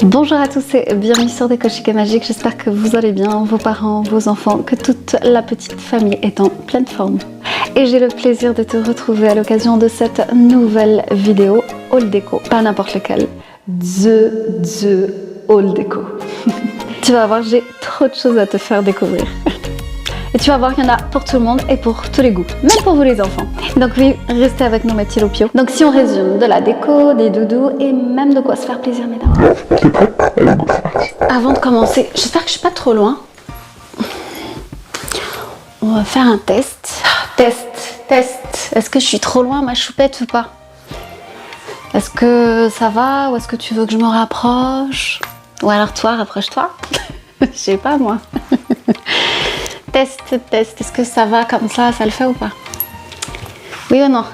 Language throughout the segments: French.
Bonjour à tous et bienvenue sur Déco Chic et Magique, j'espère que vous allez bien, vos parents, vos enfants, que toute la petite famille est en pleine forme. Et j'ai le plaisir de te retrouver à l'occasion de cette nouvelle vidéo haul déco, pas n'importe lequel, The haul déco. Tu vas voir, j'ai trop de choses à te faire découvrir. Et tu vas voir qu'il y en a pour tout le monde et pour tous les goûts, même pour vous les enfants. Donc oui, restez avec nous mes petits lopios. Donc si on résume, de la déco, des doudous et même de quoi se faire plaisir mesdames. Avant de commencer, j'espère que je suis pas trop loin. On va faire un test. Test. Est-ce que je suis trop loin ma choupette ou pas? Est-ce que ça va ou est-ce que tu veux que je me rapproche? Ou alors toi, rapproche-toi. Je sais pas moi. Test. Est-ce que ça va comme ça le fait ou pas? Oui ou non?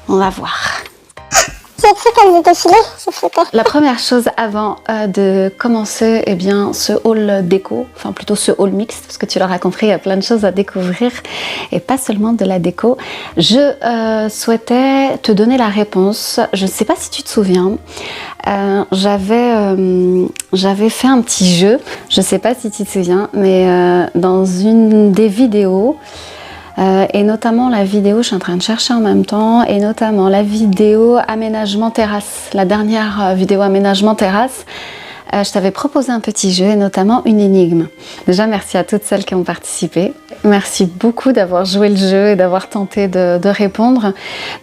On va voir. C'est écrit comme des défilés, c'est flippé. La première chose avant de commencer ce haul déco, enfin plutôt ce haul mixte, parce que tu l'auras compris, il y a plein de choses à découvrir et pas seulement de la déco. Je souhaitais te donner la réponse. Je ne sais pas si tu te souviens, j'avais fait un petit jeu, je ne sais pas si tu te souviens, mais dans une des vidéos, et notamment la vidéo, je suis en train de chercher en même temps, et notamment la vidéo aménagement terrasse, la dernière vidéo aménagement terrasse, je t'avais proposé un petit jeu et notamment une énigme. Déjà merci à toutes celles qui ont participé, merci beaucoup d'avoir joué le jeu et d'avoir tenté de répondre.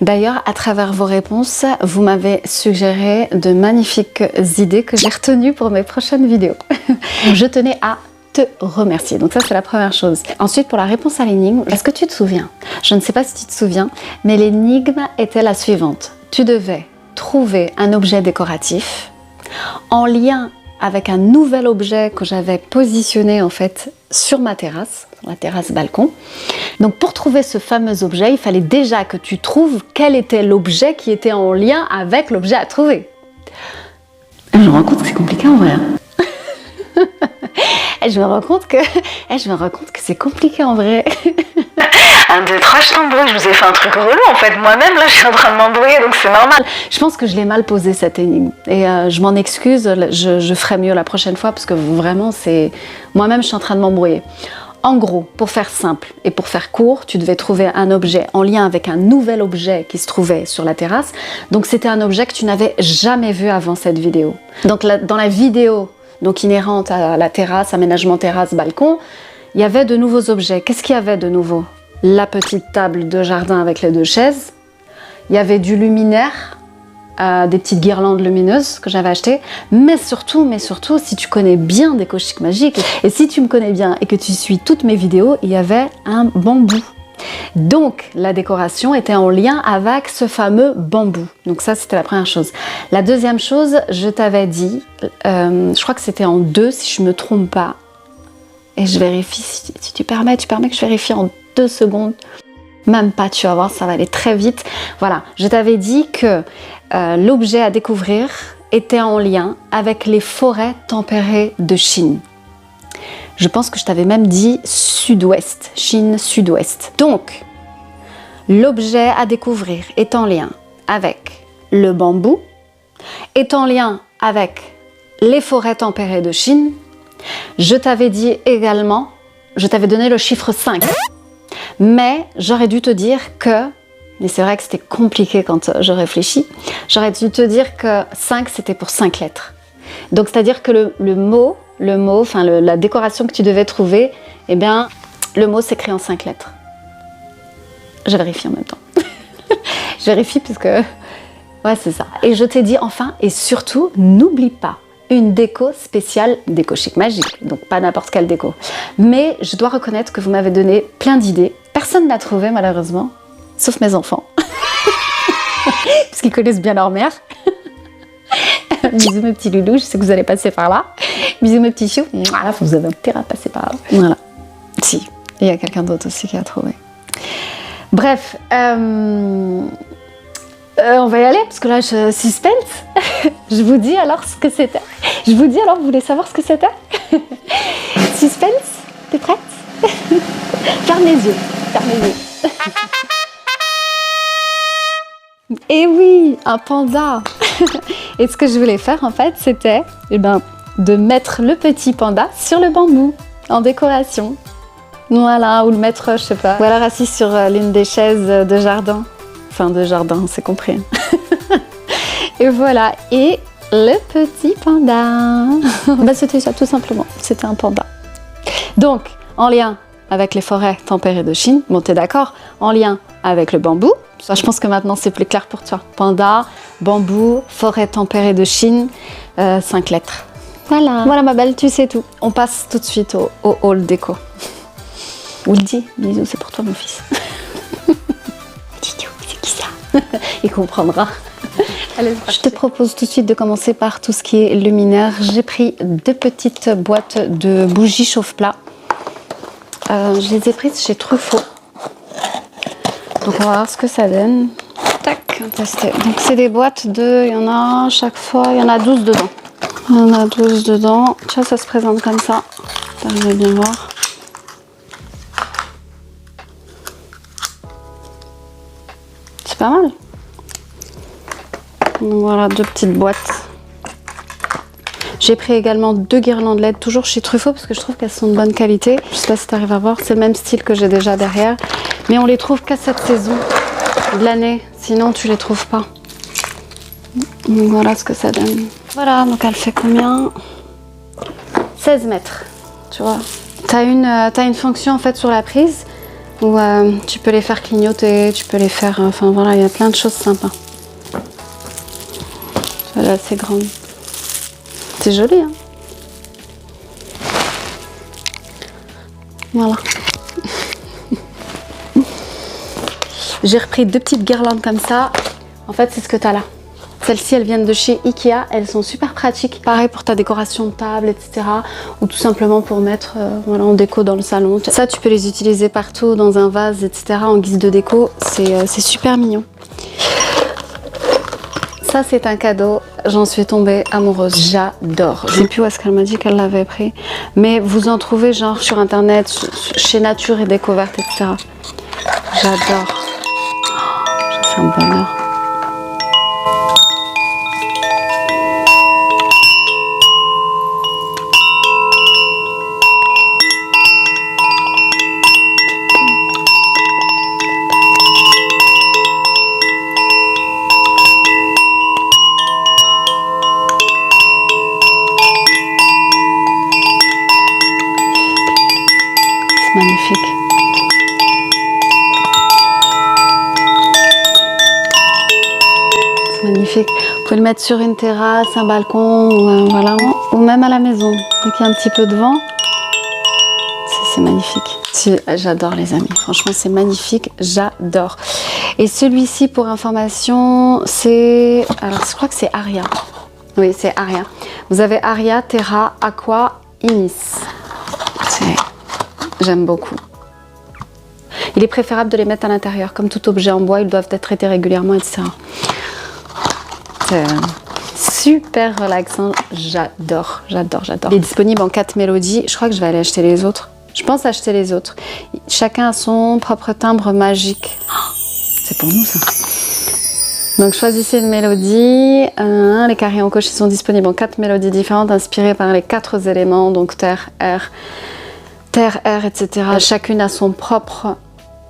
D'ailleurs à travers vos réponses, vous m'avez suggéré de magnifiques idées que j'ai retenues pour mes prochaines vidéos. Je tenais à te remercier. Donc ça c'est la première chose. Ensuite pour la réponse à l'énigme, est-ce que tu te souviens? Je ne sais pas si tu te souviens, mais l'énigme était la suivante. Tu devais trouver un objet décoratif en lien avec un nouvel objet que j'avais positionné en fait sur ma terrasse, la terrasse balcon. Donc pour trouver ce fameux objet, il fallait déjà que tu trouves quel était l'objet qui était en lien avec l'objet à trouver. Je me rends compte que c'est compliqué en vrai. Et je me rends compte que c'est compliqué en vrai. 1, 2, 3, je t'embrouille, je vous ai fait un truc relou en fait. Moi-même là je suis en train de m'embrouiller donc c'est normal. Je pense que je l'ai mal posé cette énigme et je m'en excuse, je ferai mieux la prochaine fois parce que vraiment c'est... Moi-même je suis en train de m'embrouiller. En gros, pour faire simple et pour faire court, tu devais trouver un objet en lien avec un nouvel objet qui se trouvait sur la terrasse. Donc c'était un objet que tu n'avais jamais vu avant cette vidéo. Donc dans la vidéo donc inhérente à la terrasse, aménagement terrasse, balcon, il y avait de nouveaux objets. Qu'est-ce qu'il y avait de nouveau? La petite table de jardin avec les 2 chaises. Il y avait du luminaire, des petites guirlandes lumineuses que j'avais achetées. Mais surtout, si tu connais bien Déco Chic Magique, et si tu me connais bien et que tu suis toutes mes vidéos, il y avait un bambou. Donc la décoration était en lien avec ce fameux bambou. Donc ça c'était la première chose. La deuxième chose, je t'avais dit, je crois que c'était en 2 si je me trompe pas. Et je vérifie, si tu permets que je vérifie en 2 secondes. Même pas, tu vas voir, ça va aller très vite. Voilà, je t'avais dit que l'objet à découvrir était en lien avec les forêts tempérées de Chine. Je pense que je t'avais même dit sud-ouest, Chine sud-ouest. Donc, l'objet à découvrir est en lien avec le bambou, est en lien avec les forêts tempérées de Chine. Je t'avais dit également, je t'avais donné le chiffre 5. Mais j'aurais dû te dire que, mais c'est vrai que c'était compliqué quand je réfléchis, j'aurais dû te dire que 5 c'était pour 5 lettres. Donc c'est-à-dire que le mot, enfin la décoration que tu devais trouver, eh bien le mot s'écrit en 5 lettres. Je vérifie en même temps. Je vérifie parce que, ouais c'est ça. Et je t'ai dit enfin, et surtout, n'oublie pas une déco spéciale, déco chic magique, donc pas n'importe quelle déco. Mais je dois reconnaître que vous m'avez donné plein d'idées. Personne n'a trouvé malheureusement, sauf mes enfants. Parce qu'ils connaissent bien leur mère. Bisous mes petits loulous, je sais que vous allez passer par là. Bisous mes petits choux. Vous avez intérêt à passer par là. Voilà. Si, il y a quelqu'un d'autre aussi qui a trouvé. Bref, on va y aller parce que là je suspense. Je vous dis alors ce que c'était. Je vous dis alors, vous voulez savoir ce que c'était? Suspense, t'es prête? Ferme les yeux, ferme les yeux. Et oui, un panda. Et ce que je voulais faire en fait, c'était de mettre le petit panda sur le bambou en décoration. Voilà, ou le mettre, je sais pas, ou alors assis sur l'une des chaises de jardin. Enfin, de jardin, c'est compris. Et voilà, et le petit panda. C'était ça, tout simplement. C'était un panda. Donc, en lien avec les forêts tempérées de Chine, bon, t'es d'accord? En lien avec le bambou. Ça, je pense que maintenant, c'est plus clair pour toi. Panda, bambou, forêt tempérée de Chine, 5 lettres. Voilà. Voilà, ma belle, tu sais tout. On passe tout de suite au hall déco. Woody, bisous, c'est pour toi, mon fils. Titou, c'est qui ça? Il comprendra. Allez, je te propose tout de suite de commencer par tout ce qui est luminaire. J'ai pris 2 petites boîtes de bougies chauffe-plat. Je les ai prises chez Truffaut. Donc on va voir ce que ça donne. Tac, tester. Donc c'est des boîtes de, il y en a à chaque fois, il y en a 12 dedans. Il y en a 12 dedans. Tiens, ça se présente comme ça. T'arrives à bien voir. C'est pas mal. Donc voilà, 2 petites boîtes. J'ai pris également 2 guirlandes LED, toujours chez Truffaut, parce que je trouve qu'elles sont de bonne qualité. Je sais pas si tu arrives à voir, c'est le même style que j'ai déjà derrière. Mais on les trouve qu'à cette saison de l'année, sinon tu les trouves pas. Donc voilà ce que ça donne. Voilà, donc elle fait combien? 16 mètres, tu vois. T'as une fonction en fait sur la prise où tu peux les faire clignoter, tu peux les faire... Enfin voilà, il y a plein de choses sympas. Elle est assez grande. C'est joli, hein. Voilà. J'ai repris 2 petites guirlandes comme ça. En fait, c'est ce que tu as là. Celles-ci, elles viennent de chez Ikea. Elles sont super pratiques. Pareil pour ta décoration de table, etc. Ou tout simplement pour mettre voilà, en déco dans le salon. Ça, tu peux les utiliser partout, dans un vase, etc. en guise de déco. C'est super mignon. Ça, c'est un cadeau. J'en suis tombée amoureuse. J'adore. Je ne sais plus où est-ce qu'elle m'a dit qu'elle l'avait pris. Mais vous en trouvez genre sur Internet, chez Nature et Découverte, etc. J'adore. C'est un bonheur. C'est magnifique. Magnifique. Vous pouvez le mettre sur une terrasse, un balcon, ou, voilà, ou même à la maison. Dès qu'il y a un petit peu de vent, c'est magnifique. J'adore les amis, franchement c'est magnifique, j'adore. Et celui-ci, pour information, c'est... Alors je crois que c'est Aria. Oui, c'est Aria. Vous avez Aria, Terra, Aqua, Inis. J'aime beaucoup. Il est préférable de les mettre à l'intérieur. Comme tout objet en bois, ils doivent être traités régulièrement, etc. Super relaxant, j'adore, j'adore, j'adore. Il est disponible en 4 mélodies, je crois que je vais aller acheter les autres. Je pense acheter les autres. Chacun a son propre timbre magique. Oh, c'est pour nous ça. Donc choisissez une mélodie. Les carrés encochés sont disponibles en 4 mélodies différentes, inspirées par les 4 éléments, donc terre, air, etc. Chacune a son propre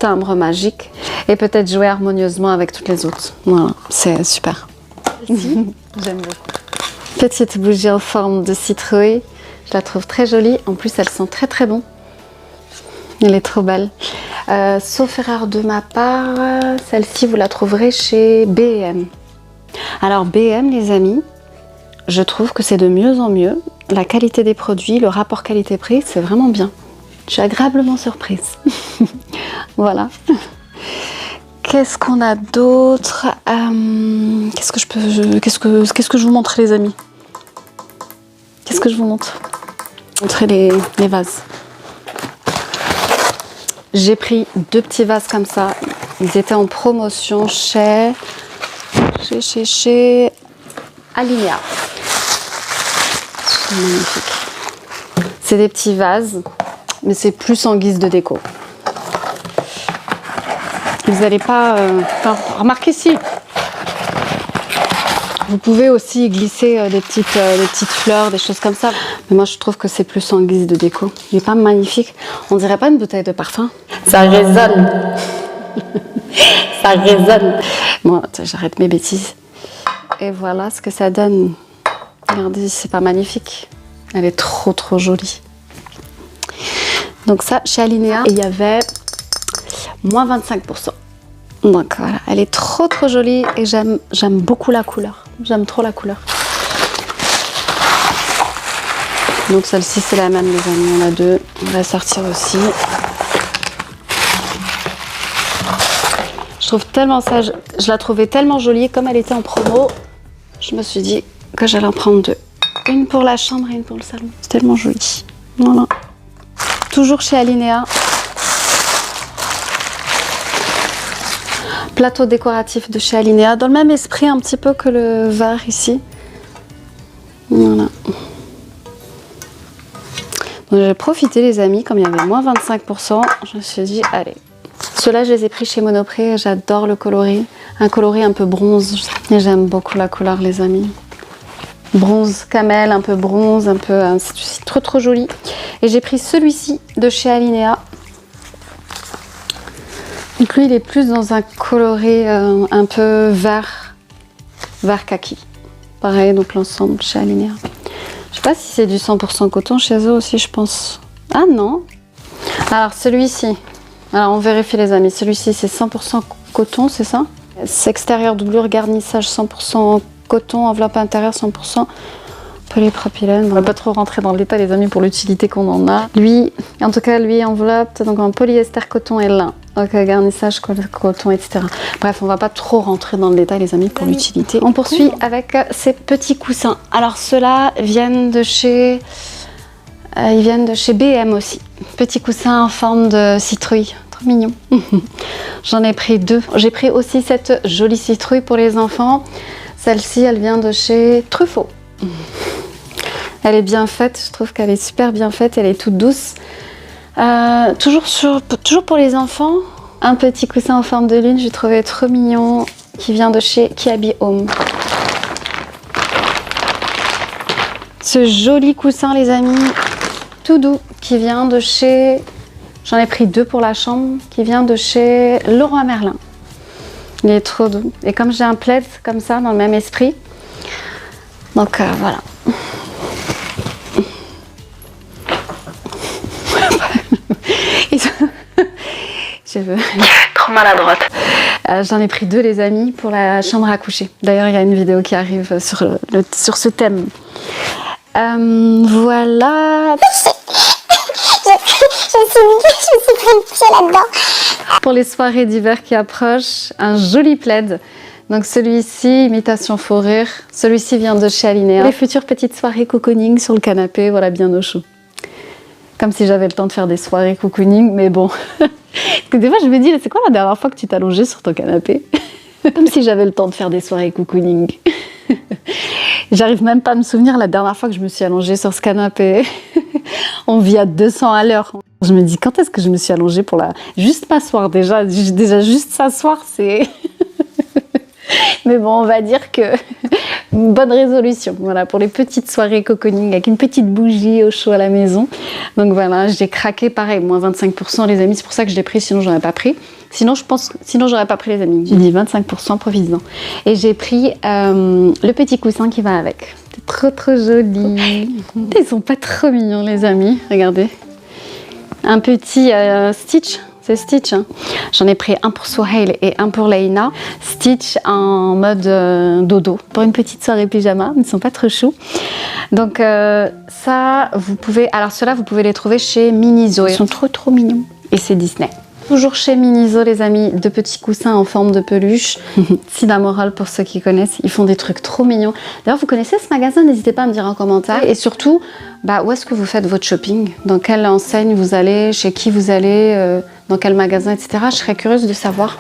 timbre magique et peut-être jouer harmonieusement avec toutes les autres. Voilà, c'est super. J'aime beaucoup. Petite bougie en forme de citrouille, je la trouve très jolie. En plus, elle sent très très bon. Elle est trop belle. Sauf erreur de ma part, celle-ci vous la trouverez chez B&M. Alors B&M les amis, je trouve que c'est de mieux en mieux. La qualité des produits, le rapport qualité-prix, c'est vraiment bien. Je suis agréablement surprise. Voilà. Qu'est-ce qu'on a d'autre? Qu'est-ce que je vous montre, les amis? Qu'est-ce que je vous montre? Montrer les vases. J'ai pris 2 petits vases comme ça. Ils étaient en promotion chez Alinea. C'est magnifique. C'est des petits vases, mais c'est plus en guise de déco. Vous n'allez pas... remarquez si. Vous pouvez aussi glisser des petites fleurs, des choses comme ça. Mais moi, je trouve que c'est plus en guise de déco. Il n'est pas magnifique. On dirait pas une bouteille de parfum. Ça résonne. Ça résonne. Bon, j'arrête mes bêtises. Et voilà ce que ça donne. Regardez, c'est pas magnifique. Elle est trop jolie. Donc ça, chez Alinea, il y avait moins 25%. Donc voilà, elle est trop jolie et j'aime beaucoup la couleur. J'aime trop la couleur. Donc celle-ci, c'est la même, les amis. On a 2. On va sortir aussi. Je trouve tellement ça, je la trouvais tellement jolie. Comme elle était en promo, je me suis dit que j'allais en prendre 2. Une pour la chambre et une pour le salon. C'est tellement joli. Voilà. Toujours chez Alinea. Plateau décoratif de chez Alinea. Dans le même esprit un petit peu que le verre ici. Voilà. Donc j'ai profité, les amis, comme il y avait moins 25%, je me suis dit, allez. Ceux-là, je les ai pris chez Monoprix. J'adore le coloris. Un coloris un peu bronze. Et j'aime beaucoup la couleur, les amis. Bronze camel, un peu bronze, un peu... c'est trop joli. Et j'ai pris celui-ci de chez Alinea. Donc lui, il est plus dans un coloris un peu vert kaki. Pareil, donc l'ensemble chez Alinea. Je sais pas si c'est du 100% coton chez eux aussi, je pense. Ah non. Alors celui-ci, alors on vérifie, les amis. Celui-ci, c'est 100% coton, c'est ça? C'est extérieur doublure, garnissage 100% coton, enveloppe intérieure 100% polypropylène. On va pas trop rentrer dans le détail, les amis, pour l'utilité qu'on en a. Lui, en tout cas, lui enveloppe donc en polyester, coton et lin. Ok, garnissage, coton, etc. Bref, on va pas trop rentrer dans le détail, les amis, pour l'utilité. On poursuit avec ces petits coussins. Alors ceux-là viennent de chez BM aussi. Petits coussins en forme de citrouille. Trop mignon. J'en ai pris 2. J'ai pris aussi cette jolie citrouille pour les enfants. Celle-ci, elle vient de chez Truffaut. Elle est bien faite, je trouve qu'elle est super bien faite, elle est toute douce. Toujours pour les enfants, un petit coussin en forme de lune, je trouvais trop mignon, qui vient de chez Kiabi Home. Ce joli coussin, les amis, tout doux, qui vient de chez... J'en ai pris 2 pour la chambre, qui vient de chez Leroy Merlin. Il est trop doux. Et comme j'ai un plaid comme ça, dans le même esprit, donc voilà. Je veux... Trop maladroite. J'en ai pris 2, les amis, pour la chambre à coucher. D'ailleurs, il y a une vidéo qui arrive sur ce thème. Voilà. Je suis pris le pied là-dedans. Pour les soirées d'hiver qui approchent, un joli plaid. Donc celui-ci, imitation fourrure. Celui-ci vient de chez Alinea. Les futures petites soirées cocooning sur le canapé, voilà, bien au chaud. Comme si j'avais le temps de faire des soirées cocooning, mais bon. Parce que des fois, je me dis, c'est quoi la dernière fois que tu t'es allongée sur ton canapé? Comme si j'avais le temps de faire des soirées cocooning. J'arrive même pas à me souvenir la dernière fois que je me suis allongée sur ce canapé. On vit à 200 à l'heure. Je me dis, quand est-ce que je me suis allongée pour juste m'asseoir déjà juste s'asseoir, c'est... Mais bon, on va dire que une bonne résolution. Voilà, pour les petites soirées cocooning avec une petite bougie au chaud à la maison. Donc voilà, j'ai craqué pareil, moins 25%, les amis. C'est pour ça que je l'ai pris, sinon j'aurais pas pris. Sinon, j'aurais pas pris, les amis. J'ai dit 25%, profites-en. Et j'ai pris le petit coussin qui va avec. C'est trop joli. Ils sont pas trop mignons, les amis. Regardez. Un petit Stitch. c'est Stitch. Hein. J'en ai pris un pour Souhail et un pour Leïna. Stitch en mode dodo. Pour une petite soirée pyjama, ils ne sont pas trop choux. Donc ça, vous pouvez... Alors ceux-là, vous pouvez les trouver chez Miniso. Ils sont trop mignons. Et c'est Disney. Toujours chez Miniso, les amis, de petits coussins en forme de peluche. Cinnamoroll pour ceux qui connaissent, ils font des trucs trop mignons. D'ailleurs, vous connaissez ce magasin? N'hésitez pas à me dire en commentaire. Et surtout, où est-ce que vous faites votre shopping? Dans quelle enseigne vous allez? Chez qui vous allez? Dans quel magasin, etc. Je serais curieuse de savoir.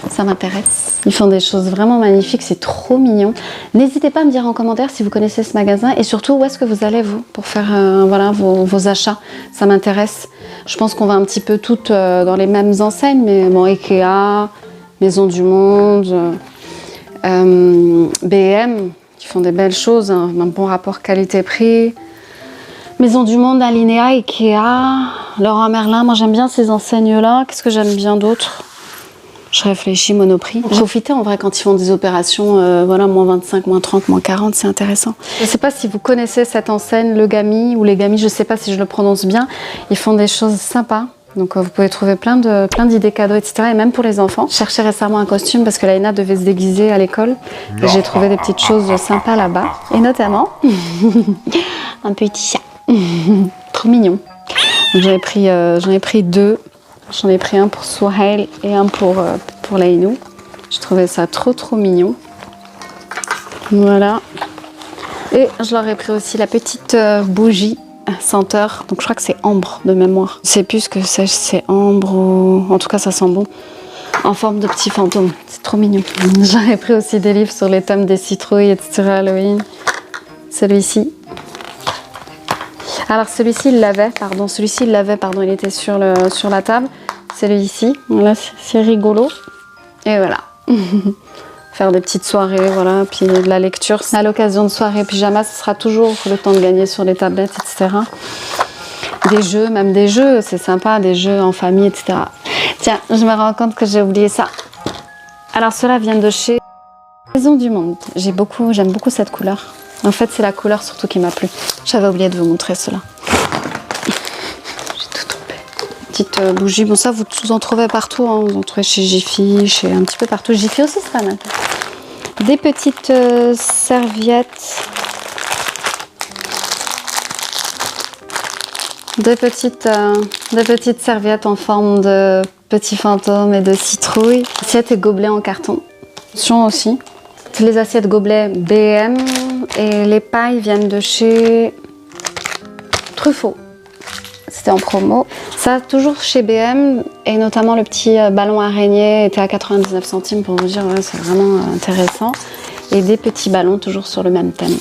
Ça m'intéresse. Ils font des choses vraiment magnifiques, c'est trop mignon. N'hésitez pas à me dire en commentaire si vous connaissez ce magasin et surtout où est-ce que vous allez vous pour faire voilà, vos achats. Ça m'intéresse. Je pense qu'on va un petit peu toutes dans les mêmes enseignes, mais bon, Ikea, Maison du Monde, B&M, qui font des belles choses, hein, un bon rapport qualité-prix. Maison du Monde, Alinea, Ikea, Leroy Merlin. Moi j'aime bien ces enseignes-là. Qu'est-ce que j'aime bien d'autre? Je réfléchis, Monoprix. Profitez en vrai quand ils font des opérations, voilà, moins 25, moins 30, moins 40, c'est intéressant. Je ne sais pas si vous connaissez cette enseigne, Le Gami ou Les Gamis, je ne sais pas si je le prononce bien. Ils font des choses sympas. Donc vous pouvez trouver plein d'idées cadeaux, etc. Et même pour les enfants. Je cherchais récemment un costume parce que Laïna devait se déguiser à l'école. Et j'ai trouvé des petites choses sympas là-bas. Et notamment, un petit chat. Trop mignon. J'en ai pris deux. J'en ai pris un pour Souhail et un pour Laïnou. Je trouvais ça trop mignon. Voilà. Et je leur ai pris aussi la petite bougie senteur. Donc je crois que c'est ambre de mémoire. Je sais plus ce que c'est ambre ou... En tout cas ça sent bon. En forme de petit fantôme. C'est trop mignon. J'en ai pris aussi des livres sur les thèmes des citrouilles, etc. Halloween. Celui-ci. Alors celui-ci il l'avait, pardon, il était sur la table. Celui-ci, voilà, c'est rigolo. Et voilà. Faire des petites soirées, voilà, puis de la lecture. À l'occasion de soirées pyjama, ce sera toujours le temps de gagner sur les tablettes, etc. Des jeux, même des jeux, c'est sympa, des jeux en famille, etc. Tiens, je me rends compte que j'ai oublié ça. Alors ceux-là viennent de chez Maison du Monde. J'aime beaucoup cette couleur. En fait, c'est la couleur surtout qui m'a plu. J'avais oublié de vous montrer cela. J'ai tout trompé. Petite bougie. Bon, ça, vous en trouvez partout. Hein. Vous en trouvez chez Jiffy, chez un petit peu partout. Jiffy aussi, c'est pas mal. Des petites serviettes. Des petites serviettes en forme de petits fantômes et de citrouilles. Assiettes et gobelets en carton. Attention aussi. Les assiettes gobelets B&M et les pailles viennent de chez Truffaut. C'était en promo. Ça, toujours chez B&M et notamment le petit ballon araignée était à 99 centimes pour vous dire, ouais, c'est vraiment intéressant. Et des petits ballons toujours sur le même thème.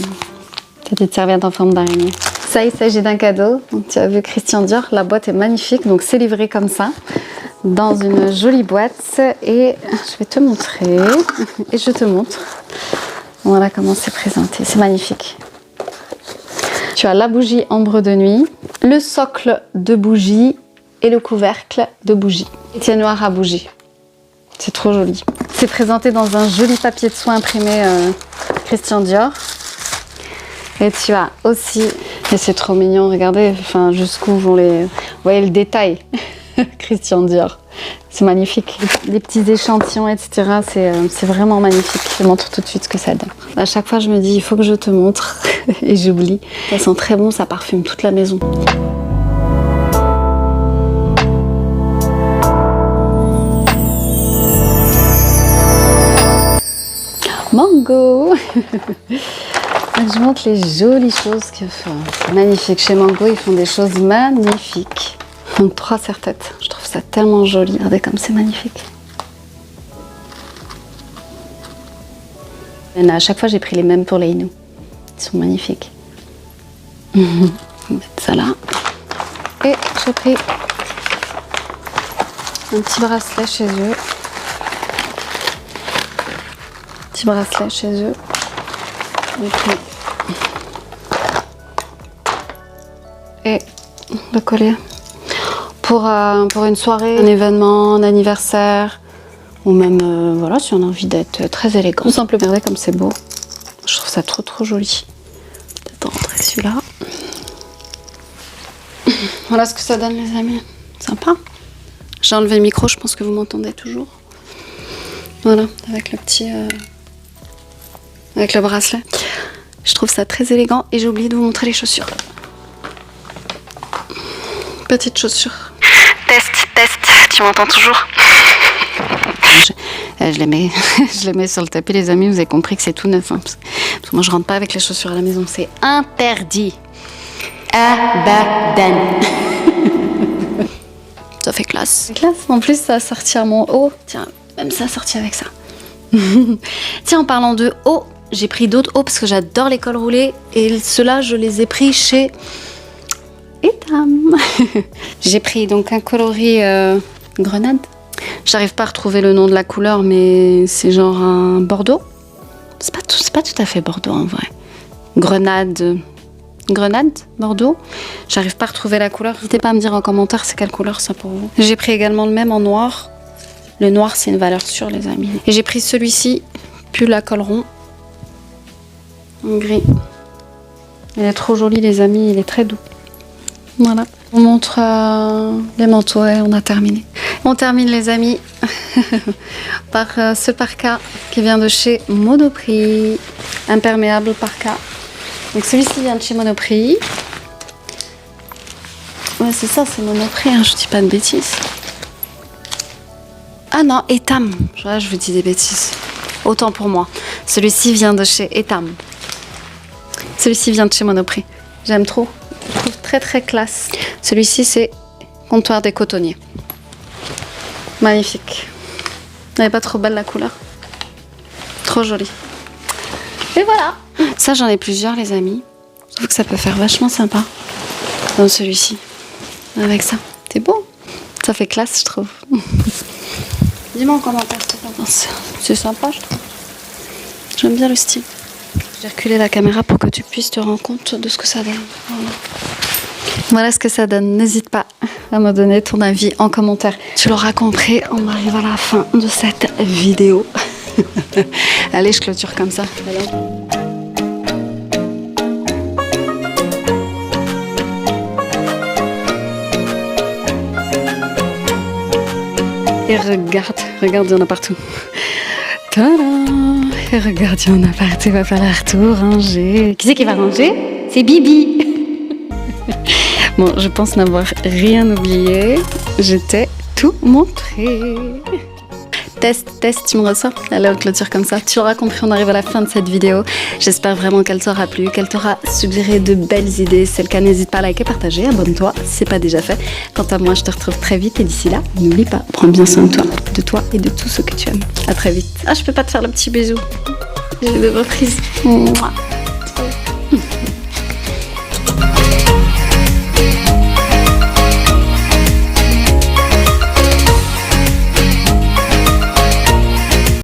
Petite serviette en forme d'araignée. Ça, il s'agit d'un cadeau. Donc, tu as vu Christian Dior, la boîte est magnifique. Donc c'est livré comme ça, dans une jolie boîte. Et je vais te montrer. Et je te montre. Voilà comment c'est présenté. C'est magnifique. Tu as la bougie ambre de nuit, le socle de bougie et le couvercle de bougie. Et noir à bougie. C'est trop joli. C'est présenté dans un joli papier de soie imprimé Christian Dior. Et tu as aussi, et c'est trop mignon, regardez, enfin jusqu'où vont les... Vous voyez le détail, Christian Dior. C'est magnifique. Les petits échantillons, etc. C'est vraiment magnifique. Je te montre tout de suite ce que ça donne. À chaque fois, je me dis, il faut que je te montre. Et j'oublie. Ça sent très bon, ça parfume toute la maison. Mango. Je vous montre les jolies choses qu'ils font. C'est magnifique. Chez Mango, ils font des choses magnifiques. Donc 3 serre-têtes. Je trouve ça tellement joli. Regardez comme c'est magnifique. Et à chaque fois, j'ai pris les mêmes pour les Inou. Ils sont magnifiques. On va mettre ça là. Et j'ai pris un petit bracelet chez eux. Petit bracelet chez eux. Et le collier. Pour une soirée, un événement, un anniversaire, ou même, voilà, si on a envie d'être très élégant. Tout simplement, regardez comme c'est beau. Je trouve ça trop joli. Peut-être rentrer celui-là. Voilà ce que ça donne, les amis. Sympa. J'ai enlevé le micro, je pense que vous m'entendez toujours. Voilà, avec le petit... avec le bracelet. Je trouve ça très élégant et j'ai oublié de vous montrer les chaussures. Petite chaussure. Test, tu m'entends toujours? Je les mets, je les mets sur le tapis, les amis. Vous avez compris que c'est tout neuf. Hein, parce que moi, je rentre pas avec les chaussures à la maison. C'est interdit. Abadan. Ça fait classe. En plus, ça a sorti à mon haut. Tiens, même ça a sorti avec ça. Tiens, en parlant de haut, j'ai pris d'autres hauts parce que j'adore les cols roulés. Et ceux-là, je les ai pris chez Etam. J'ai pris donc un coloris grenade. J'arrive pas à retrouver le nom de la couleur, mais c'est genre un bordeaux. C'est pas tout à fait bordeaux en vrai. Grenade, bordeaux. J'arrive pas à retrouver la couleur. N'hésitez pas à me dire en commentaire c'est quelle couleur ça pour vous. J'ai pris également le même en noir. Le noir c'est une valeur sûre les amis. Et j'ai pris celui-ci, pull à col rond. En gris. Il est trop joli les amis, il est très doux. Voilà. On montre les manteaux et on a terminé. On termine les amis par ce parka qui vient de chez Monoprix. Imperméable parka. Donc celui-ci vient de chez Monoprix. Ouais c'est ça, c'est Monoprix, hein, je dis pas de bêtises. Ah non, Etam. Je vous dis des bêtises. Autant pour moi. Celui-ci vient de chez Etam. Celui-ci vient de chez Monoprix. J'aime trop. Je trouve très très classe. Celui-ci c'est Comptoir des Cotonniers. Magnifique. Elle n'est pas trop belle la couleur. Trop jolie. Et voilà. Ça j'en ai plusieurs les amis. Je trouve que ça peut faire vachement sympa. Dans celui-ci. Avec ça. C'est beau. Ça fait classe je trouve. Dis-moi en commentaire ce que tu en penses. C'est sympa je trouve. J'aime bien le style. J'ai reculé la caméra pour que tu puisses te rendre compte de ce que ça donne. Voilà ce que ça donne. N'hésite pas à me donner ton avis en commentaire. Tu l'auras compris, on arrive à la fin de cette vidéo. Allez, je clôture comme ça. Et regarde, il y en a partout. Tadam! Et regarde, il y en a partout, il va falloir tout ranger. Qui c'est qui va ranger? C'est Bibi. Bon, je pense n'avoir rien oublié. Je t'ai tout montré. Test, tu me ressors? Allez, on clôture comme ça. Tu l'auras compris, on arrive à la fin de cette vidéo. J'espère vraiment qu'elle t'aura plu, qu'elle t'aura suggéré de belles idées. C'est le cas, n'hésite pas à liker, partager, abonne-toi si c'est pas déjà fait. Quant à moi, je te retrouve très vite et d'ici là, n'oublie pas, prends bien soin de toi et de tout ce que tu aimes. À très vite. Ah, je peux pas te faire le petit bisou. J'ai des reprises. Mouah.